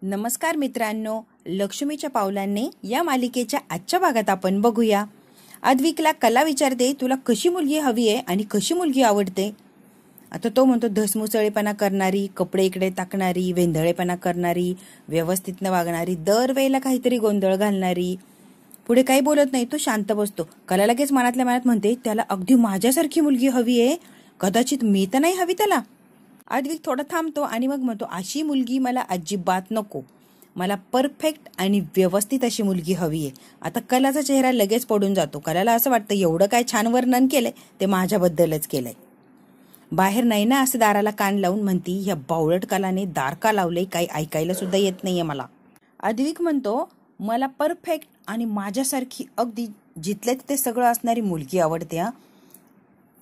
नमस्कार मित्रांनो, लक्ष्मीच्या पावलांनी या मालिकेच्या आजच्या भागात आपण बघूया. अद्विकला कला विचारते, तुला कशी मुलगी हवी आहे आणि कशी मुलगी आवडते. आता तो म्हणतो, धसमुसळेपणा करणारी, कपडे इकडे टाकणारी, वेंधळेपणा करणारी, व्यवस्थित न वागणारी, दरवेळेला काहीतरी गोंधळ घालणारी. पुढे काही बोलत नाही, तो शांत बसतो. कला लगेच मनातल्या मनात म्हणते, त्याला अगदी माझ्यासारखी मुलगी हवी आहे, कदाचित मी तर नाही हवी त्याला. अद्विक थोडा थांबतो आणि मग म्हणतो, अशी मुलगी मला अजिबात नको, मला परफेक्ट आणि व्यवस्थित अशी मुलगी हवी आहे. आता कलाचा चेहरा लगेच पडून जातो. कलाला असं वाटतं, एवढं काय छान वर्णन केलंय ते माझ्याबद्दलच केलंय. बाहेर नैना असं दाराला कान लावून म्हणती, ह्या बावळट कलाने दार का लावले, काही ऐकायला सुद्धा येत नाहीये मला. अद्विक म्हणतो, मला परफेक्ट आणि माझ्यासारखी अगदी जिथल्या तिथे सगळं असणारी मुलगी आवडते. हा.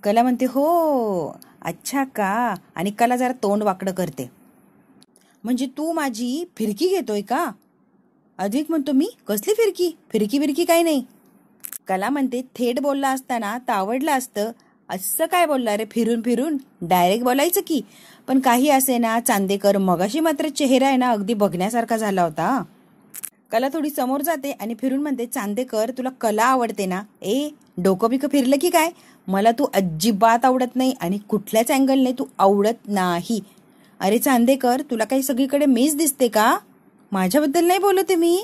कला म्हणते, हो अच्छा का. आणि कला जरा तोंड वाकडं करते, म्हणजे तू माझी फिरकी घेतोय का. अद्विक म्हणतो, मी कसली फिरकी, फिरकी बिरकी काही नाही. कला म्हणते, थेट बोलला असताना तर आवडलं असतं, असं काय बोलला रे, फिरून फिरून डायरेक्ट बोलायचं की. पण काही असे ना चांदेकर, मगाशी मात्र चेहरा आहे ना अगदी बघण्यासारखा झाला होता. कला थोडी समोर जाते आणि फिरून म्हणते, चांदेकर तुला कला आवडते ना. डोकं बिकं फिरलं की काय, मला तू अजिबात आवडत नाही आणि कुठल्याच अँगलने तू आवडत नाही. अरे चांदेकर, तुला काही सगळीकडे मीच दिसते का, माझ्याबद्दल नाही बोलते मी.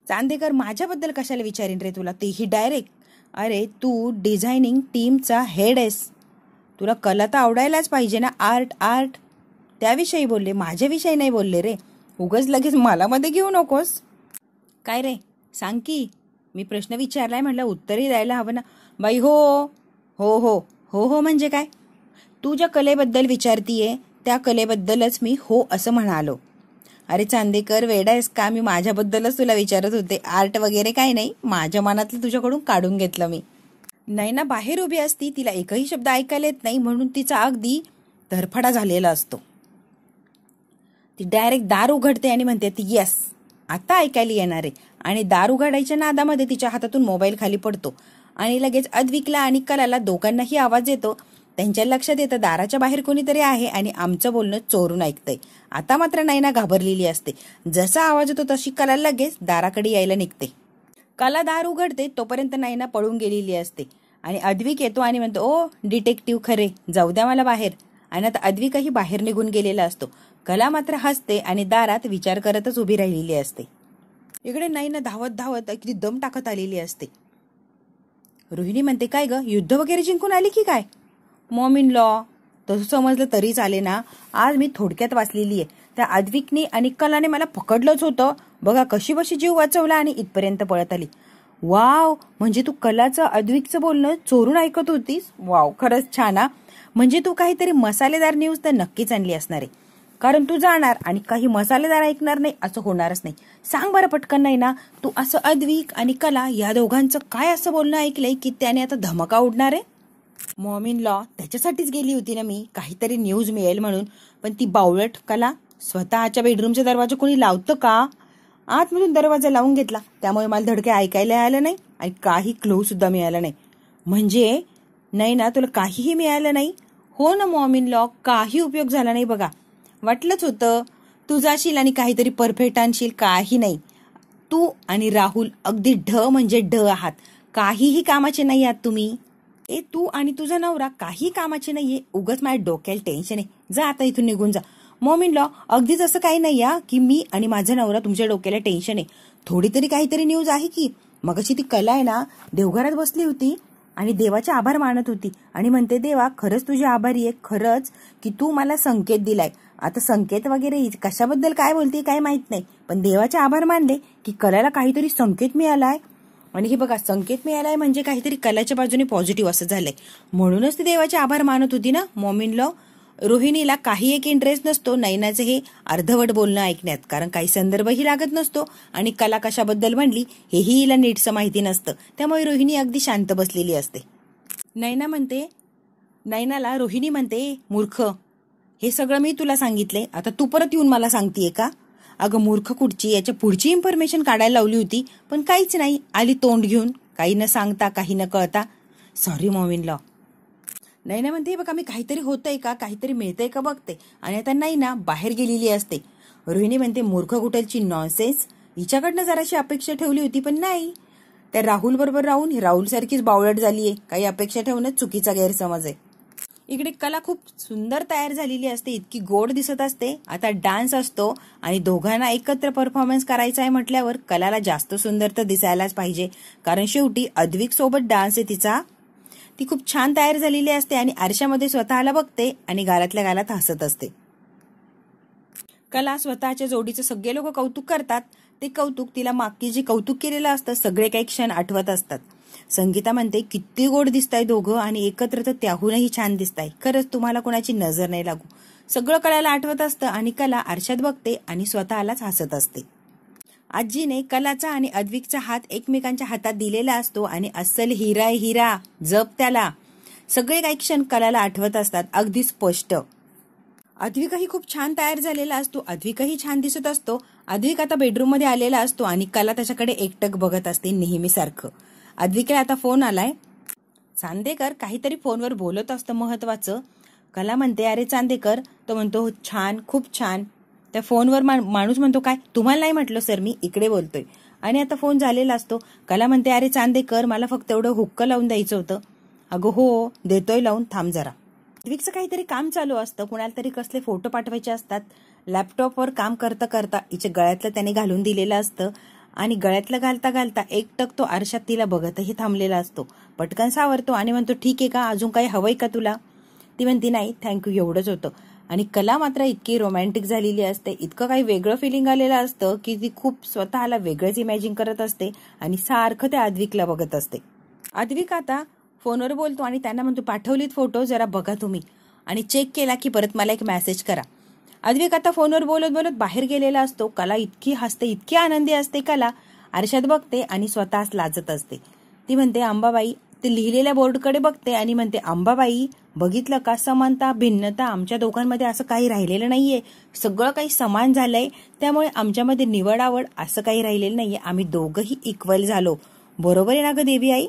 चांदेकर, माझ्याबद्दल कशाला विचारीन रे तुला, तेही डायरेक्ट. अरे तू डिझायनिंग टीमचा हेड आहेस, तुला कला तर आवडायलाच पाहिजे ना. आर्ट आर्ट त्याविषयी बोलले, माझ्याविषयी नाही बोलले रे. उगाच लगेच मला मध्ये घेऊ नकोस. काय रे सांग की, मी प्रश्न विचारलाय म्हटलं उत्तरही द्यायला हवं ना. बाई हो हो हो हो हो म्हणजे काय, तू ज्या कलेबद्दल विचारतीये त्या कलेबद्दलच मी हो असं म्हणालो. अरे चांदेकर, वेडा आहेस का, मी माझ्याबद्दलच तुला विचारत होते, आर्ट वगैरे काही नाही, माझ्या मनातलं तुझ्याकडून काढून घेतलं मी. नैना बाहेर उभी असती, तिला एकही शब्द ऐकायला येत नाही म्हणून तिचा अगदी धरफडा झालेला असतो. ती डायरेक्ट दार उघडते आणि म्हणते, येस आता ऐकायला येणार आहे. आणि दार उघडायच्या नादामध्ये तिच्या हातातून मोबाईल खाली पडतो आणि लगेच अद्विकला आणि कलाला दोघांनाही आवाज येतो. त्यांच्या लक्षात येतं, दाराच्या बाहेर कोणीतरी आहे आणि आमचं बोलणं चोरून ऐकतंय. आता मात्र नैना घाबरलेली असते. जसा आवाज येतो तशी कला लगेच दाराकडे यायला निघते. कला दार उघडते तोपर्यंत नैना पळून गेलेली असते आणि अद्विक येतो आणि म्हणतो, ओ डिटेक्टिव्ह खरे, जाऊ द्या मला बाहेर. आणि आता अद्विकही बाहेर निघून गेलेला असतो. कला मात्र हसते आणि दारात विचार करतच उभी राहिलेली असते. इकडे नैना धावत धावत अगदी दम टाकत आलेली असते. रोहिणी म्हणते, काय ग, युद्ध वगैरे जिंकून आली की काय. मॉम इन लॉ, तसं समजलं तरी चाले ना, आज मी थोडक्यात वाचलेली आहे. त्या अद्विकने आणि कलाने मला पकडलंच होतं, बघा कशी बशी जीव वाचवला आणि इथपर्यंत पळत आली. वाव, म्हणजे तू कलाचं अद्विकचं बोलणं चोरून ऐकत होतीस. वाव, खरंच छान हा. म्हणजे तू काहीतरी मसालेदार न्यूज तर नक्कीच आणली असणार आहे, कारण तू जाणार आणि काही मसालेदार ऐकणार नाही असं होणारच नाही. सांग बरं पटकन नाही ना, तू असं अद्विक आणि कला या दोघांचं काय असं बोलणं ऐकलंय की त्याने आता धमका उडणार आहे. मॉम इन लॉ, त्याच्यासाठीच गेली होती ना मी, काहीतरी न्यूज मिळेल म्हणून. पण ती बावळट कला स्वतःच्या बेडरूमचा दरवाजा कोणी लावतं का, आतमधून दरवाजा लावून घेतला, त्यामुळे मला धडके ऐकायला आलं नाही आणि काही क्लू सुद्धा मिळाला नाही. म्हणजे नाही ना, तुला काहीही मिळालं नाही. हो ना मॉम इन लॉ, काही उपयोग झाला नाही बघा. वाटलंच होतं तू जाशील आणि काहीतरी परफेक्ट आणशील, काही नाही. तू आणि राहुल अगदी ढ म्हणजे ढ आहात, काहीही कामाचे नाही आहात तुम्ही. तू आणि तुझा नवरा काही कामाचे नाहीये, उगाच माझ्या डोक्याला टेन्शन आहे, जा आता इथून निघून जा. मॉम इन लॉ, अगदीच असं काही नाही या की मी आणि माझा नवरा तुमच्या डोक्याला टेन्शन आहे. थोडी तरी काहीतरी न्यूज आहे की. मगाशी ती कला आहे ना, देवघरात बसली होती आणि देवाचे आभार मानत होती आणि म्हणते, देवा खरंच तुझे आभारी आहे, खरंच की तू मला संकेत दिलाय. आता संकेत वगैरे कशाबद्दल काय बोलते काय माहित नाही, पण देवाचे आभार मानले की कलाला काहीतरी संकेत मिळालाय. आणि हे बघा, संकेत मिळालाय म्हणजे काहीतरी कलाच्या बाजूने पॉझिटिव्ह असं झालंय, म्हणूनच ती देवाचे आभार मानत होती ना. मॉम इन लॉ, रोहिणीला काही एक इंटरेस्ट नसतो नैनाचे हे अर्धवट बोलणं ऐकण्यात, कारण काही संदर्भही लागत नसतो आणि कला कशाबद्दल म्हणली हेही हिला नीटसं माहिती नसतं, त्यामुळे रोहिणी अगदी शांत बसलेली असते. नैनाला रोहिणी म्हणते, मूर्ख, हे सगळं मी तुला सांगितलंय, आता तू परत येऊन मला सांगतेय का. अगं मूर्ख कुठची, याच्या पुढची इन्फॉर्मेशन काढायला लावली होती, पण काहीच नाही, आली तोंड घेऊन, काही न सांगता काही न कळता. Sorry mom in law. Naina म्हणते, बघा मी काहीतरी होतंय का, काहीतरी मिळतंय का बघते. आणि आता नैना बाहेर गेलेली असते. रोहिणी म्हणते मूर्ख कुठलची नॉनसेन्स, हिच्याकडनं जराशी अपेक्षा ठेवली होती पण नाही, त्या राहुल बरोबर राहून राहुल सारखीच बावळट झालीये, काही अपेक्षा ठेवणं चुकीचा गैरसमज आहे. इकडे कला खूप सुंदर तयार झालेली असते, इतकी गोड दिसत असते. आता डान्स असतो आणि दोघांना एकत्र परफॉर्मन्स करायचा आहे म्हटल्यावर कलाला जास्त सुंदर तर दिसायलाच पाहिजे, कारण शेवटी अद्विक सोबत डान्स आहे तिचा. ती खूप छान तयार झालेली असते आणि आरशामध्ये स्वतःला बघते आणि गालातल्या गालात हसत असते. कला स्वतःच्या जोडीचं सगळे लोक कौतुक करतात. ते कौतुक तिला मागची जे कौतुक केलेलं असतं सगळे काही क्षण आठवत असतात. संगीता म्हणते किती गोड दिसताय दोघं आणि एकत्र तर त्याहूनही छान दिसताय, खरंच तुम्हाला कोणाची नजर नाही लागू. सगळं कलाला आठवत असतं आणि कला आरशात बघते आणि स्वतःलाच हसत असते. आजीने कलाचा आणि अद्विकचा हात एकमेकांच्या हातात दिलेला असतो आणि अस्सल हिरा आहे हिरा, जप त्याला. सगळे काही क्षण कलाला आठवत असतात अगदी स्पष्ट. अद्विकही खूप छान तयार झालेला असतो, अद्विकही छान दिसत असतो. अद्विक आता बेडरूम मध्ये आलेला असतो आणि कला त्याच्याकडे एकटक बघत असते नेहमीसारखं. अद्विकला आता फोन आलाय. चांदेकर काहीतरी फोनवर बोलत असतं महत्वाचं. कला म्हणते अरे चांदेकर, तो म्हणतो छान, खूप छान. त्या फोनवर माणूस म्हणतो काय, तुम्हाला नाही म्हटलं सर, मी इकडे बोलतोय. आणि आता फोन झालेला असतो. कला म्हणते अरे चांदेकर, मला फक्त एवढं हुक्क लावून द्यायचं होतं. अगं हो देतोय लावून, थांब जरा. अद्विकचं काहीतरी काम चालू असतं, कुणाला तरी कसले फोटो पाठवायचे असतात. लॅपटॉपवर काम करता करता हिच्या गळ्यातलं त्याने घालून दिलेलं असतं आणि गळ्यातलं घालता घालता एकटक तो आरशात तिला बघतही थांबलेला असतो. पटकन सावरतो आणि म्हणतो ठीक आहे का, अजून काही हवंय का तुला. ती म्हणते नाही थँक्यू, एवढंच होतं. आणि कला मात्र इतकी रोमॅन्टिक झालेली असते, इतकं काही वेगळं फिलिंग आलेलं असतं की ती खूप स्वतःला वेगळंच इमॅजिन करत असते आणि सारखं त्या अद्विकला बघत असते. अद्विक आता फोनवर बोलतो आणि त्यांना म्हणतो पाठवलीत फोटो, जरा बघा तुम्ही आणि चेक केला की परत मला एक मेसेज करा. अद्विक आता फोनवर बोलत बोलत बाहेर गेलेला असतो. कला इतकी हसते, इतकी आनंदी असते. कला आरशात बघते आणि स्वतःच लाजत असते. ती म्हणते अंबाबाई, ती लिहिलेल्या बोर्डकडे बघते आणि म्हणते अंबाबाई बघितलं का, समानता भिन्नता आमच्या दोघांमध्ये असं काही राहिलेलं नाहीये, सगळं काही समान झालंय. त्यामुळे आमच्यामध्ये निवड आवड असं काही राहिलेलं नाहीये, आम्ही दोघंही इक्वल झालो. बरोबर आहे ना ग देवी आई.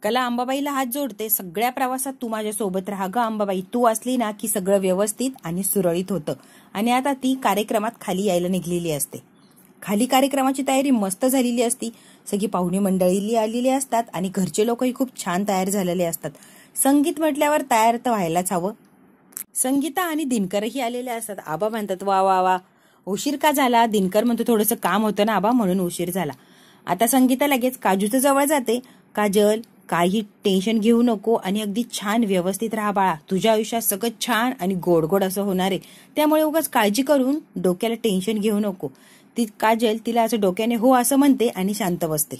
कला अंबाबाईला हात जोडते. सगळ्या प्रवासात तू माझ्या सोबत राहा ग अंबाबाई, तू असली ना की सगळं व्यवस्थित आणि सुरळीत होतं. आणि आता ती कार्यक्रमात खाली यायला निघलेली असते. खाली कार्यक्रमाची तयारी मस्त झालेली असती. सगळी पाहुणे मंडळी आलेली असतात आणि घरचे लोकही खूप छान तयार झालेले असतात. संगीत म्हटल्यावर तयार तर व्हायलाच हवं. संगीता आणि दिनकरही आलेले असतात. आबा म्हणतात वा वा वा, उशीर का झाला. दिनकर म्हणतो थोडंसं काम होतं ना आबा, म्हणून उशीर झाला. आता संगीता लगेच काजूच्या जवळ जाते. काजल, काही टेन्शन घेऊ नको आणि अगदी छान व्यवस्थित राहा बाळा, तुझ्या आयुष्यात सगळं छान आणि गोड गोड असं होणार आहे, त्यामुळे उगाच काळजी करून डोक्याला टेन्शन घेऊ नको. ती काजल तिला असं डोक्याने हो असं म्हणते आणि शांत बसते.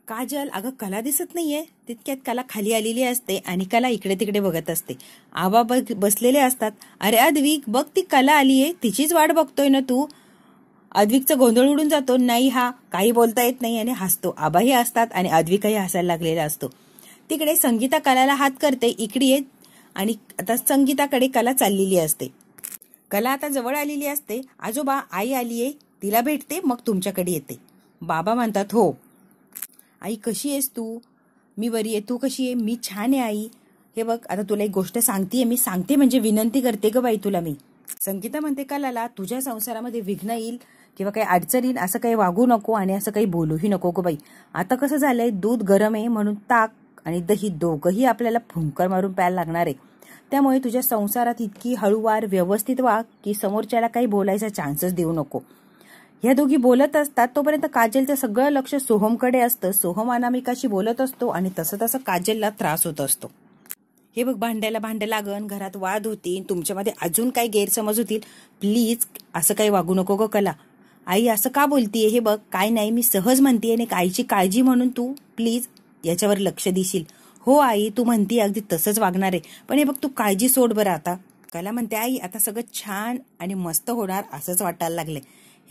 काजल अगं कला दिसत नाहीये. तितक्यात कला खाली आलेली असते आणि कला इकडे तिकडे बघत असते. आबा बसलेले असतात. अरे अद्विक बघ, ती कला आलीये, तिचीच वाट बघतोय ना तू. अद्विकचा गोंधळ उडून जातो. नाही हा काही बोलता येत नाही आणि हसतो. आबाही असतात आणि अद्विकही हसायला लागलेला असतो. तिकडे संगीता कलाला हात करते, इकडे येत. आणि आता संगीताकडे कला चाललेली असते. कला आता जवळ आलेली असते. आजोबा आई आलीये, तिला भेटते मग तुमच्याकडे येते. बाबा म्हणतात हो. आई कशी आहेस तू. मी बरी आहे, तू कशी आहे. मी छान आहे आई. हे बघ आता तुला एक गोष्ट सांगतेय, मी सांगते म्हणजे विनंती करते ग बाई तुला मी. संगीता म्हणते कलाला तुझ्या संसारामध्ये विघ्न येईल किंवा काही अडचण येईल असं काही वागू नको आणि असं काही बोलूही नको ग बाई. आता कसं झालंय, दूध गरम आहे म्हणून ताक आणि दही दोघंही आपल्याला फुंकर मारून प्यायला लागणार आहे. त्यामुळे तुझ्या संसारात इतकी हळूवार व्यवस्थित वाग की समोरच्याला काही बोलायचा चान्सच देऊ नको. ह्या दोघी बोलत असतात तोपर्यंत काजलचं सगळं लक्ष सोहमकडे असतं. सोहम अनामिकाशी बोलत असतो आणि तसं तसं काजलला त्रास होत असतो. हे बघ भांड्याला भांडं लागन, घरात वाद होतील, तुमच्यामध्ये अजून काही गैरसमज होतील, प्लीज असं काही वागू नको ग कला. आई असं का बोलतीये. हे बघ काय नाही, मी सहज म्हणतीये आणि आईची काळजी म्हणून तू प्लीज याच्यावर लक्ष देशील. हो आई तू म्हणतीये अगदी तसंच वागणार आहे, पण हे बघ तू काळजी सोड बरं आता. कला म्हणते आई आता सगळं छान आणि मस्त होणार असंच वाटायला लागलंय.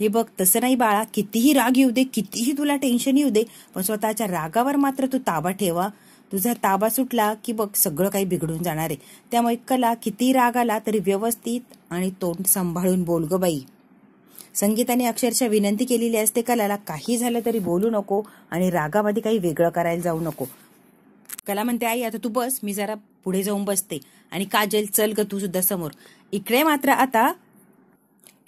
हे बघ तसं नाही बाळा, कितीही राग येऊ दे, कितीही तुला टेन्शन येऊ दे, पण स्वतःच्या रागावर मात्र तू ताबा ठेवा. तुझा ताबा सुटला की बघ सगळं काही बिघडून जाणार आहे. त्यामुळे कला किती राग आला तरी व्यवस्थित आणि तोंड सांभाळून बोल ग बाई. संगीताने अक्षरशः विनंती केलेली असते कलाला, काही झालं तरी बोलू नको आणि रागामध्ये काही वेगळं करायला जाऊ नको. कला म्हणते आई आता तू बस, मी जरा पुढे जाऊन बसते. आणि काजल चल ग तू सुद्धा समोर. इकडे मात्र आता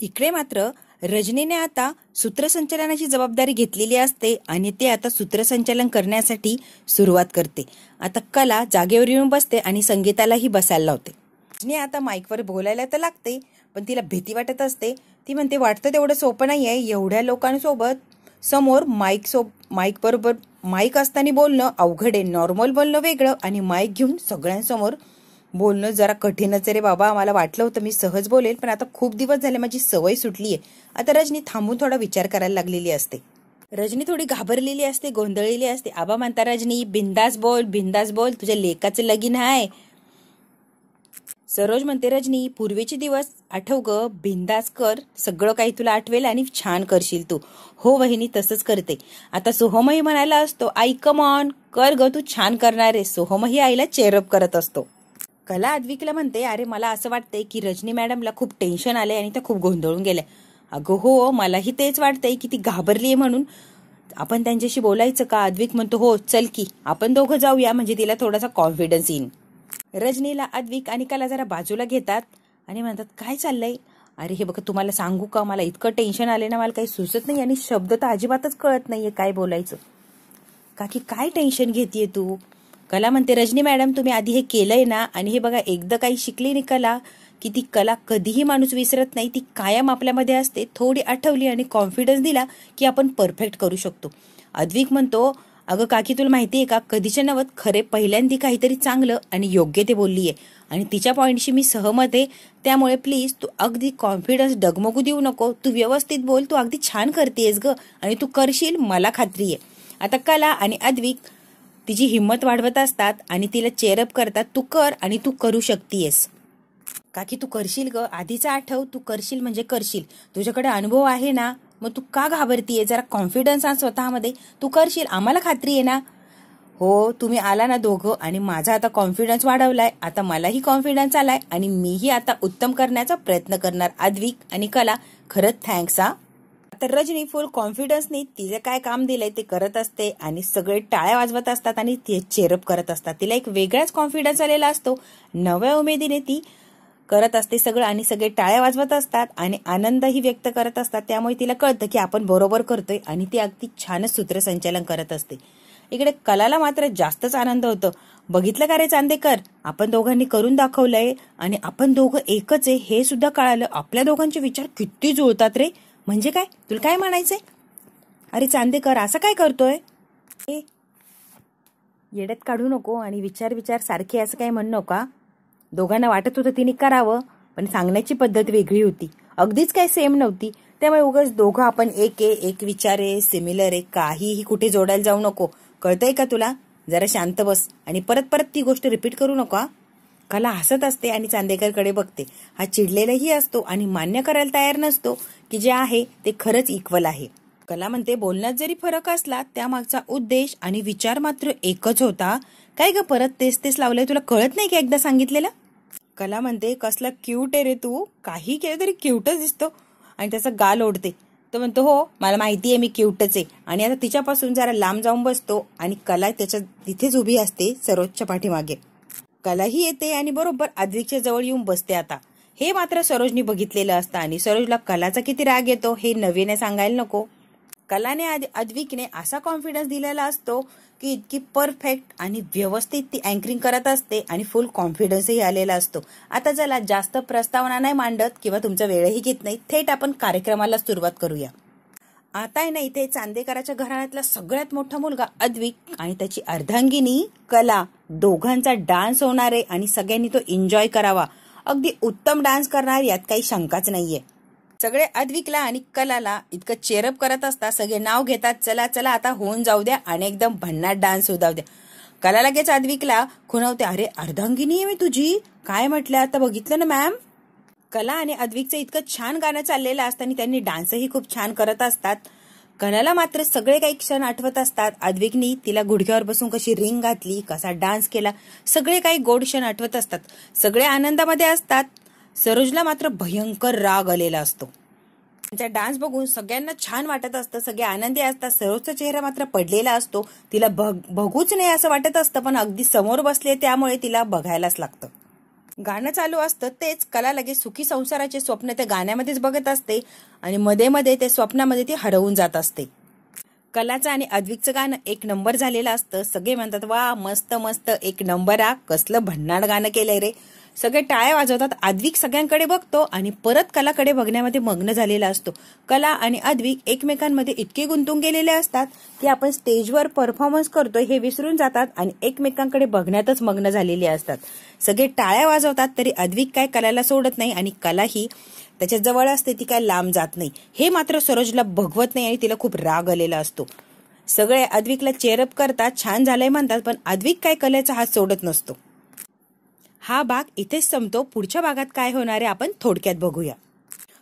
इकडे मात्र रजनीने आता सूत्रसंचालनाची जबाबदारी घेतलेली असते आणि ते आता सूत्रसंचालन करण्यासाठी सुरुवात करते. आता कला जागेवर येऊन बसते आणि संगीतालाही बसायला लावते. रजनी आता माईकवर बोलायला तर लागते, पण तिला भीती वाटत असते. ती म्हणते वाटतं तेवढं सोपं नाही आहे, एवढ्या लोकांसोबत समोर माईक बरोबर माईक असताना बोलणं अवघड आहे. नॉर्मल बोलणं वेगळं आणि माईक घेऊन सगळ्यांसमोर बोलणं जरा कठीणच रे बाबा. मला वाटलं होतं मी सहज बोलेल, पण आता खूप दिवस झाले माझी सवय सुटली आहे. आता रजनी थांबून थोडा विचार करायला लागलेली असते. रजनी थोडी घाबरलेली असते, गोंधळलेली असते. आबा म्हणता रजनी बिंदास बोल, तुझ्या लेकाचं लगीन आहे. सरोज म्हणते रजनी पूर्वीचे दिवस आठव ग, बिंदास कर, सगळं काही तुला आठवेल आणि छान करशील तू. हो वहिनी तसंच करते. आता सोहमही म्हणायला असतो आई कम ऑन कर ग, तू छान करणार आहे. सोहमही आईला चेअरअप करत असतो. कला अद्विकला म्हणते अरे मला असं वाटतंय की रजनी मॅडमला खूप टेन्शन आलंय आणि त्या खूप गोंधळून गेल्या. अगं हो मलाही तेच वाटतंय की ती घाबरलीये, म्हणून आपण त्यांच्याशी बोलायचं का. अद्विक म्हणतो हो चल की आपण दोघं जाऊया, म्हणजे तिला थोडासा कॉन्फिडन्स येईल. रजनीला अद्विक आणि कला जरा बाजूला घेतात आणि म्हणतात काय चाललंय. अरे हे बघा तुम्हाला सांगू का, मला इतकं टेन्शन आले ना, मला काही सुचत नाही आणि शब्द तर अजिबातच कळत नाहीये काय बोलायचं. काकी काय टेन्शन घेतीये तू. कला म्हणते रजनी मॅडम तुम्ही आधी हे केलंय ना, आणि हे बघा एकदा काही शिकली नाही कला की ती कला कधीही माणूस विसरत नाही, ती कायम आपल्यामध्ये असते. थोडी आठवली आणि कॉन्फिडन्स दिला की आपण परफेक्ट करू शकतो. अद्विक म्हणतो अगं काकी तुला माहितीये का, कधीच्या नवत खरे पहिल्यांदा काहीतरी चांगलं आणि योग्य ते बोललीये आणि तिच्या पॉइंटशी मी सहमत आहे. त्यामुळे प्लीज तू अगदी कॉन्फिडन्स डगमगू देऊ नको, तू व्यवस्थित बोल, तू अगदी छान करतेयस ग आणि तू करशील मला खात्री आहे. आता कला आणि अद्विक तिची हिंमत वाढवत असतात आणि तिला चेअरअप करतात. तू कर आणि तू करू शकतेस काकी, तू करशील ग, आधीचा आठव, तू करशील म्हणजे करशील, तुझ्याकडे अनुभव आहे ना, मग तू का घाबरतीये, जरा कॉन्फिडन्स आण स्वतःमध्ये, तू करशील आम्हाला खात्री आहे ना. हो तुम्ही आला ना दोघं आणि माझा आता कॉन्फिडन्स वाढवलाय, आता मलाही कॉन्फिडन्स आलाय आणि मीही आता उत्तम करण्याचा प्रयत्न करणार. अद्विक आणि कला खरंच थँक्स हा. आता रजनी फुल कॉन्फिडन्सनी तिचे काय काम दिलंय ते करत असते आणि सगळे टाळ्या वाजवत असतात आणि ते चेअरअप करत असतात. तिला एक वेगळाच कॉन्फिडन्स आलेला असतो. नव्या उमेदीने ती करत असते सगळं आणि सगळे टाळ्या वाजवत असतात आणि आनंदही व्यक्त करत असतात. त्यामुळे तिला कळतं की आपण बरोबर करतोय आणि ती अगदी छानच सूत्रसंचालन करत असते. इकडे कलाला मात्र जास्तच आनंद होतो. बघितलं का रे चांदेकर, आपण दोघांनी करून दाखवलंय आणि आपण दोघं एकच आहे हे सुद्धा कळालं. आपल्या दोघांचे विचार किती जुळतात रे. म्हणजे काय, तुला काय म्हणायचंय. अरे चांदेकर असं काय करतोय, येड्यात काढू नको आणि विचार सारखे असं काय म्हणू नका. दोघांना वाटत होतं तिने करावं, पण सांगण्याची पद्धत वेगळी होती, अगदीच काय सेम नव्हती. त्यामुळे उगाच दोघं आपण एक विचार आहे, सिमिलर आहे, काहीही कुठे जोडायला जाऊ नको. कळतंय का तुला, जरा शांत बस आणि परत ती गोष्ट रिपीट करू नका. कला हसत असते आणि चांदेकरकडे बघते. हा चिडलेलाही असतो आणि मान्य करायला तयार नसतो की जे आहे ते खरंच इक्वल आहे. कला म्हणते बोलण्यात जरी फरक असला त्यामागचा उद्देश आणि विचार मात्र एकच होता. काय ग परत तेच लावलंय, तुला कळत नाही की एकदा सांगितलेलं. कला म्हणते कसला क्यूट आहे रे तू, काही केलं तरी क्यूटच दिसतो आणि त्याचा गाल ओढते. तो म्हणतो हो मला माहिती आहे मी क्यूटच आहे आणि आता तिच्यापासून जरा लांब जाऊन बसतो आणि कला त्याच्या तिथेच उभी असते सरोजच्या पाठीमागे. कलाही येते आणि बरोबर अद्विकच्या जवळ येऊन बसते. आता हे मात्र सरोजनी बघितलेलं असतं आणि सरोजला कलाचा किती राग येतो हे नवीने सांगायला नको. कलाने अद्विकने असा कॉन्फिडन्स दिलेला असतो की इतकी परफेक्ट आणि व्यवस्थित ती अँकरिंग करत असते आणि फुल कॉन्फिडन्सही आलेला असतो. आता चला जास्त प्रस्तावना नाही मांडत किंवा तुमचा वेळही घेत नाही, थेट आपण कार्यक्रमाला सुरुवात करूया. आता आहे ना इथे चांदेकराच्या घराण्यातला सगळ्यात मोठा मुलगा अद्विक आणि त्याची अर्धांगिनी कला, दोघांचा डान्स होणार आहे आणि सगळ्यांनी तो एन्जॉय करावा. अगदी उत्तम डान्स करणार यात काही शंकाच नाहीये. सगळे अद्विकला आणि कलाला इतकं चेअरअप करत असतात, सगळे नाव घेतात चला आता होऊन जाऊ द्या आणि एकदम भन्नाट डान्स होऊ द्या. कला लगेच अद्विकला खुणवते, अरे अर्धांगिनी आहे मी तुझी, काय म्हटलं आता बघितलं ना मॅम. कला आणि अद्विकचं इतकं छान गाणं चाललेलं असतं आणि त्यांनी डान्सही खूप छान करत असतात. कलाला मात्र सगळे काही क्षण आठवत असतात. अद्विकनी तिला गुडघ्यावर बसून कशी रिंग घातली, कसा डान्स केला, सगळे काही गोड क्षण आठवत असतात. सगळे आनंदामध्ये असतात. सरोजला मात्र भयंकर राग आलेला असतो. त्यांचा डान्स बघून सगळ्यांना छान वाटत असतं, सगळे आनंदी असतात. सरोजचा चेहरा मात्र पडलेला असतो. तिला बघूच नाही असं वाटत असतं, पण अगदी समोर बसले त्यामुळे तिला बघायलाच लागतं. गाणं चालू असतं तेच कला लगेच सुखी संसाराचे स्वप्न त्या गाण्यामध्येच बघत असते आणि मध्ये मध्ये ते स्वप्नामध्ये ती हरवून जात असते. कलाचं आणि अद्विकचं गाणं एक नंबर झालेलं असतं. सगळे म्हणतात वा मस्त मस्त एक नंबर आ, कसलं भन्नाट गाणं केलंय रे. सगळे टाळ्या वाजवतात. अद्विक सगळ्यांकडे बघतो आणि परत कलाकडे बघण्यामध्ये मग्न झालेला असतो. कला आणि अद्विक एकमेकांमध्ये इतके गुंतून गेलेले असतात की आपण स्टेजवर परफॉर्मन्स करतोय हे विसरून जातात आणि एकमेकांकडे बघण्यातच मग्न झालेले असतात. सगळे टाळ्या वाजवतात तरी अद्विक काय कलाला सोडत नाही आणि कलाही त्याच्या जवळ असते, ती काय लांब जात नाही. हे मात्र सरोजला बघवत नाही आणि तिला खूप राग आलेला असतो. सगळे अद्विकला चेअरअप करतात, छान झालंय म्हणतात, पण अद्विक काय कलेचा हात सोडत नसतो. हा भाग इथेच संपतो. पुढच्या भागात काय होणार आहे आपण थोडक्यात बघूया.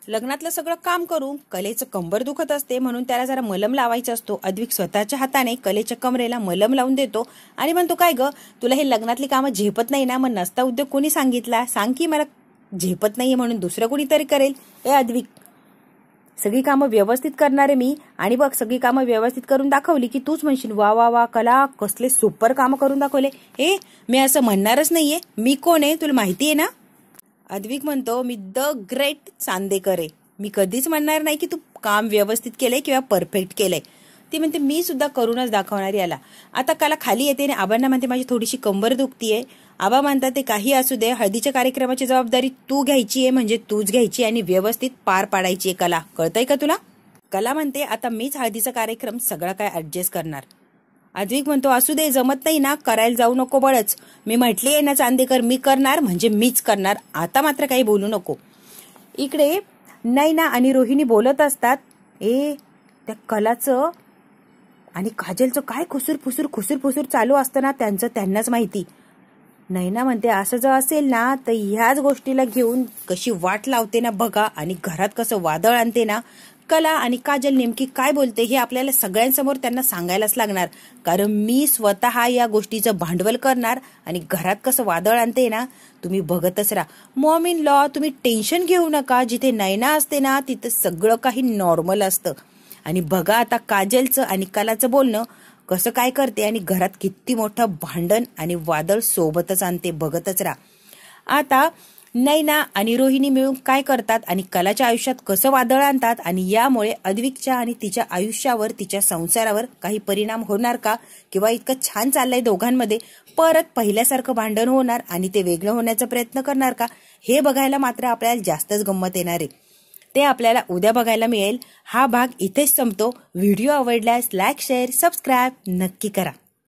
लग्नातलं सगळं काम करून कलेचं कंबर दुखत असते म्हणून त्याला जरा मलम लावायचा असतो. अद्विक स्वतःच्या हाताने कलेच्या कमरेला मलम लावून देतो आणि म्हणतो काय ग, तुला हे लग्नातली कामं झेपत नाही ना, मग नसता उद्योग कोणी सांगितला, सांग की मला झेपत नाहीये म्हणून दुसरं कोणीतरी करेल. ए अद्विक, सगळी कामं व्यवस्थित करणारे मी आणि बघ सगळी कामं व्यवस्थित करून दाखवली की तूच म्हणशील वा वा वा कला कसले सुपर कामं करून दाखवले. हे मी असं म्हणणारच नाहीये. मी कोण आहे तुला माहिती आहे ना. अद्विक म्हणतो मी द ग्रेट चांदेकर आहे. मी कधीच म्हणणार नाही की तू काम व्यवस्थित केलंय किंवा परफेक्ट केलंय. ती म्हणते मी सुद्धा करूनच दाखवणार याला. आता कला खाली येते आणि आबांना म्हणते माझी थोडीशी कंबर दुखतीये. आबा म्हणतात ते काही असू दे, हळदीच्या कार्यक्रमाची जबाबदारी तू घ्यायची आहे म्हणजे तूच घ्यायची आणि व्यवस्थित पार पाडायची आहे. कला कळतंय का तुला. कला म्हणते आता मीच हळदीचा कार्यक्रम सगळा काय ऍडजस्ट करणार. अद्विक म्हणतो असू दे, जमत नाही ना करायला जाऊ नको बळच. मी म्हटली आहे ना चांदेकर मी करणार म्हणजे मीच करणार, आता मात्र काही बोलू नको. इकडे नैना आणि रोहिणी बोलत असतात. त्या कलाचं आणि काजलचं काय खुसूर चालू असतं ना त्यांचं त्यांनाच माहिती. नैना म्हणते असं जर असेल ना तर ह्याच गोष्टीला घेऊन कशी वाट लावते ना बघा आणि घरात कसं वादळ आणते ना. कला आणि काजल नेमकी काय बोलते हे आपल्याला सगळ्यांसमोर त्यांना सांगायलाच लागणार, कारण मी स्वतः या गोष्टीचं भांडवल करणार आणि घरात कसं वादळ आणते ना तुम्ही बघतच राहा. मॉम इन लॉ तुम्ही टेन्शन घेऊ नका, जिथे नैना असते ना तिथं सगळं काही नॉर्मल असतं. आणि बघा आता काजलचं आणि कलाचं बोलणं कसं काय करते आणि घरात किती मोठं भांडण आणि वादळ सोबतच आणते, बघतच राहा. आता नैना आणि रोहिणी मिळून काय करतात आणि कलाच्या आयुष्यात कसं वादळ आणतात आणि यामुळे अद्विकच्या आणि तिच्या आयुष्यावर तिच्या संसारावर काही परिणाम होणार का, किंवा इतकं छान चाललंय दोघांमध्ये परत पहिल्यासारखं भांडण होणार आणि ते वेगळं होण्याचा प्रयत्न करणार का, हे बघायला मात्र आपल्याला जास्तच गंमत येणार आहे. ते आपल्याला उद्या बघायला मिळेल. हा भाग इथेच संपतो. व्हिडिओ आवडल्यास लाईक शेअर सबस्क्राईब नक्की करा.